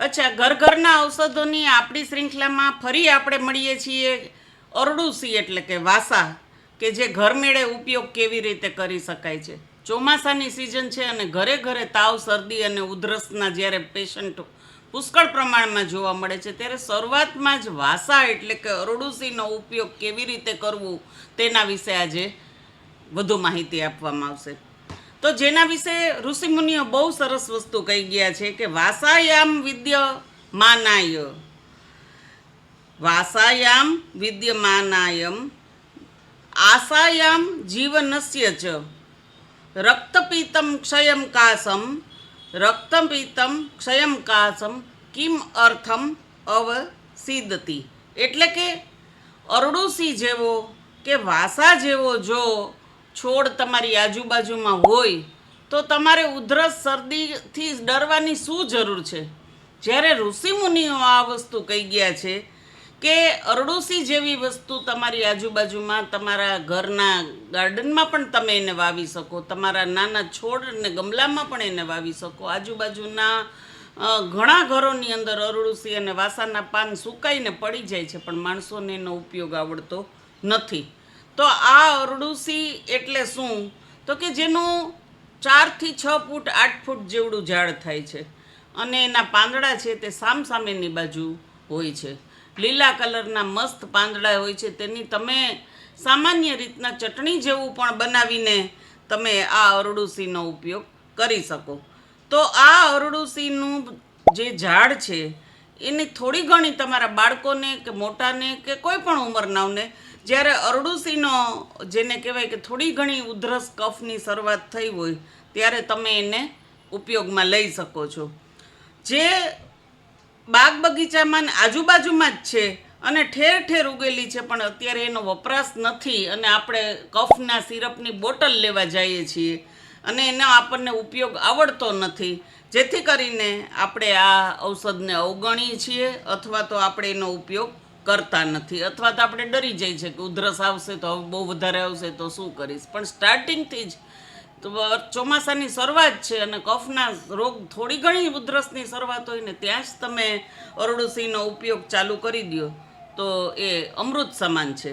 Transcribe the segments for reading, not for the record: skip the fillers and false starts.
અચ્છા, ઘર ઘરના ઔષધોની આપણી શ્રૃંખલામાં ફરી આપણે મળીએ છીએ. અરડુસી એટલે કે વાસા, કે જે ઘરમેળે ઉપયોગ કેવી રીતે કરી શકાય છે. ચોમાસાની સિઝન છે અને ઘરે ઘરે તાવ, શરદી અને ઉધરસના જ્યારે પેશન્ટ પુષ્કળ પ્રમાણમાં જોવા મળે છે, ત્યારે શરૂઆતમાં જ વાસા એટલે કે અરડુસીનો ઉપયોગ કેવી રીતે કરવું તેના વિશે આજે વધુ માહિતી આપવામાં આવશે. તો જેના વિશે ઋષિમુનિઓ બહુ સરસ વસ્તુ કહી ગયા છે કે વાસાયામ વિદ્યમાનાયમ આસાયામ જીવનસ્ય ચ રક્તપીતમ ક્ષયમ કાસમ કિમ અર્થમ અવસિદતી. એટલે કે અરડુસી જેવો કે વાસા જેવો જો છોડ તમારી આજુબાજુમાં હોય તો તમારે ઉધરસ શરદીથી ડરવાની શું જરૂર છે. જ્યારે ઋષિમુનિઓ આ વસ્તુ કહી ગયા છે કે અરડુસી જેવી વસ્તુ તમારી આજુબાજુમાં, તમારા ઘરના ગાર્ડનમાં પણ તમે એને વાવી શકો, તમારા નાના છોડ અને ગમલામાં પણ એને વાવી શકો. આજુબાજુના ઘણા ઘરોની અંદર અરડુસી અને વાસાના પાન સુકાઈને પડી જાય છે, પણ માણસોને એનો ઉપયોગ આવડતો નથી. તો આ અરડુસી એટલે શું? તો કે જેનું 4 થી 6 ફૂટ 8 ફૂટ જેવડું ઝાડ થાય છે અને એના પાંદડા છે તે સામસામેની બાજુ હોય છે. લીલા કલરના મસ્ત પાંદડા હોય છે. તેની તમે સામાન્ય રીતના ચટણી જેવું પણ બનાવીને તમે આ અરડુસીનો ઉપયોગ કરી શકો. તો આ અરડુસીનું જે ઝાડ છે એની થોડી ઘણી તમારા બાળકોને કે મોટાને કે કોઈ પણ ઉંમરનાઓને જ્યારે અરડુસીનો જેને કહેવાય કે થોડી ઘણી ઉધરસ કફની શરૂઆત થઈ હોય ત્યારે તમે એને ઉપયોગમાં લઈ શકો છો. જે બાગ બગીચામાં આજુબાજુમાં જ છે અને ઠેર ઠેર ઉગેલી છે, પણ અત્યારે એનો વપરાશ નથી અને આપણે કફના સિરપની બોટલ લેવા જઈએ છીએ અને એનો આપણને ઉપયોગ આવડતો નથી, જેથી કરીને આપણે આ ઔષધને અવગણીએ છીએ અથવા તો આપણે એનો ઉપયોગ કરતા નથી, અથવા તો આપણે ડરી જઈએ છીએ કે ઉધરસ આવશે તો હવે બહુ વધારે આવશે તો શું કરીશ. પણ સ્ટાર્ટિંગથી જ ચોમાસાની શરૂઆત છે અને કફના રોગ થોડી ઘણી ઉધરસની શરૂઆત હોય ને ત્યાં જ તમે અરડુસીનો ઉપયોગ ચાલુ કરી દો તો એ અમૃત સમાન છે.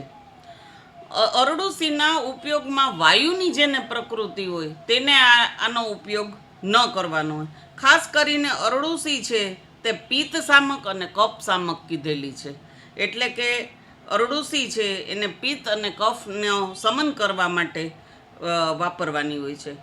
અરડુસીના ઉપયોગમાં વાયુની જેને પ્રકૃતિ હોય તેને આનો ઉપયોગ ન કરવાનો હોય. ખાસ કરીને અરડુસી છે તે પિત્ત શામક અને કફ શામક કીધેલી છે. એટલે કે અરડુસી છે એને પિત્ત અને કફનો શમન કરવા માટે વાપરવાની હોય છે.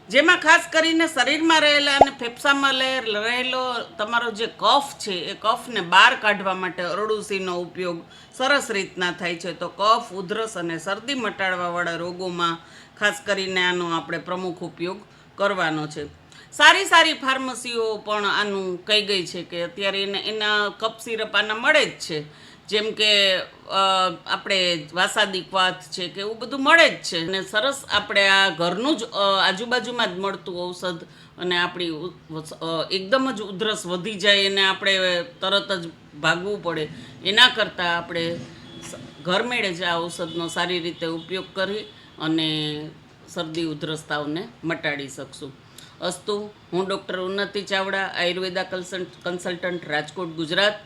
જેમાં ખાસ કરીને શરીરમાં રહેલા અને ફેફસામાં રહેલો તમારો જે કફ છે એ કફને બહાર કાઢવા માટે અરડુસીનો ઉપયોગ સરસ રીતના થાય છે. તો કફ, ઉધરસ અને શરદી મટાડવાવાળા રોગોમાં ખાસ કરીને આનો આપણે પ્રમુખ ઉપયોગ કરવાનો છે. સારી સારી ફાર્મસીઓ પણ આનું કહી ગઈ છે કે અત્યારે એના કફ સિરપ આના મળે જ છે. જેમ કે આપણે વાસાદિક્વાથ છે કે એવું બધું મળે જ છે અને સરસ આપણે આ ઘરનું જ આજુબાજુમાં જ મળતું ઔષધ અને આપણી એકદમ જ ઉધરસ વધી જાય અને આપણે તરત જ ભાગવું પડે એના કરતાં આપણે ઘરમેળે જ આ ઔષધનો સારી રીતે ઉપયોગ કરી અને શરદી ઉધરસ તાવને મટાડી શકશું. અસ્તુ. હું ડૉક્ટર ઉન્નતિ ચાવડા, આયુર્વેદા કન્સલ્ટન્ટ, રાજકોટ, ગુજરાત.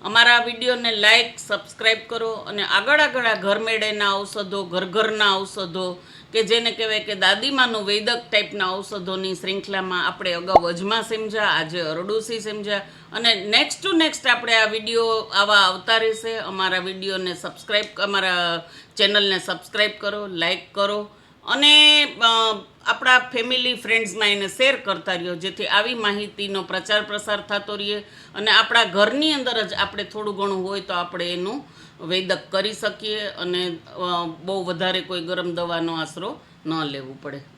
અમારા વિડીયોને લાઇક, સબસ્ક્રાઈબ કરો અને આગળ આ ઘરમેળેના ઔષધો, ઘરના ઔષધો કે જેને કહેવાય કે દાદીમાનું વૈદક ટાઈપના ઔષધોની શ્રૃંખલામાં આપણે અગાઉ અજમા સમજ્યા, આજે અરડુસી સમજ્યા અને નેક્સ્ટ ટુ નેક્સ્ટ આપણે આ વિડીયો આવા આવતા રહેશે. અમારા વિડીયોને અમારા ચેનલને સબસ્ક્રાઈબ કરો, લાઇક કરો અને આપણા ફેમિલી ફ્રેન્ડ્સમાં એને શેર કરતા રહ્યો, જેથી આવી માહિતીનો પ્રચાર પ્રસાર થતો રહીએ અને આપણા ઘરની અંદર જ આપણે થોડું ઘણું હોય તો આપણે એનું વૈદક કરી શકીએ અને બહુ વધારે કોઈ ગરમ દવાનો આશરો ન લેવું પડે.